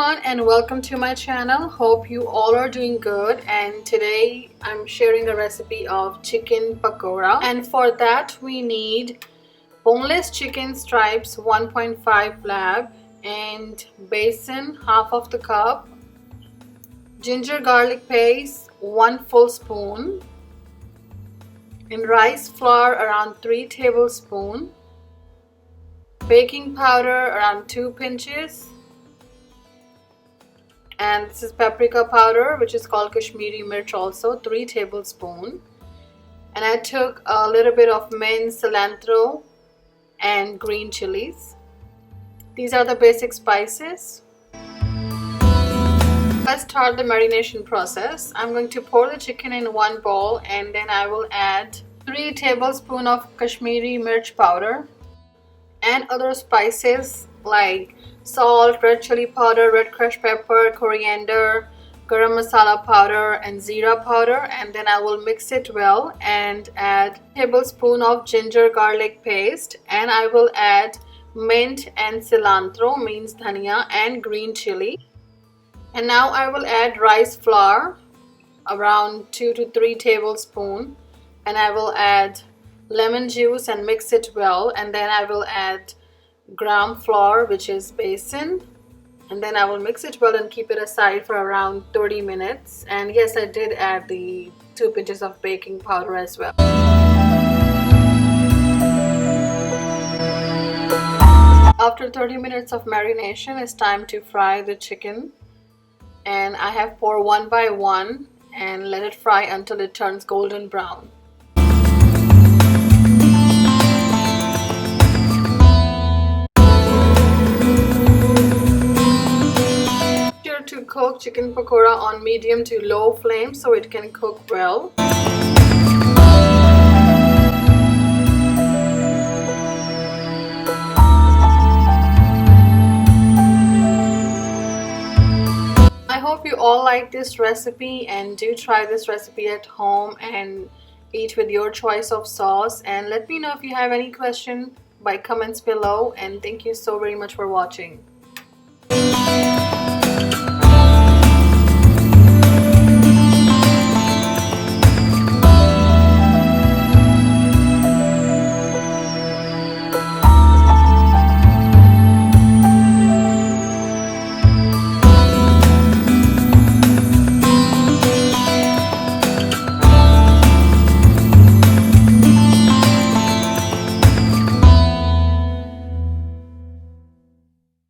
everyone and welcome to my channel. Hope you all are doing good, and today I'm sharing a recipe of chicken pakora, and for that we need boneless chicken stripes 1.5 lab and basin half of the cup, ginger garlic paste 1 full spoon, and rice flour around 3 tablespoons, baking powder around 2 pinches, and this is paprika powder, which is called Kashmiri Mirch, also 3 tablespoons. And I took a little bit of mint, cilantro and green chilies. These are the basic spices. Let's start the marination process. I'm going to pour the chicken in one bowl, and then I will add 3 tablespoons of Kashmiri Mirch powder and other spices like salt, red chili powder, red crushed pepper, coriander, garam masala powder and Zeera powder, and then I will mix it well and add a tablespoon of ginger garlic paste, and I will add mint and cilantro, means dhania, and green chili. And now I will add rice flour around 2 to 3 tablespoons, and I will add lemon juice and mix it well, and then I will add Garam flour, which is basin, and then I will mix it well and keep it aside for around 30 minutes. And yes, I did add the 2 pinches of baking powder as well. After 30 minutes of marination, it's time to fry the chicken, and I have poured one by one and let it fry until it turns golden brown. To cook chicken pakora on medium to low flame so it can cook well. I hope you all like this recipe, and do try this recipe at home and eat with your choice of sauce, and let me know if you have any question by comments below, and thank you so very much for watching.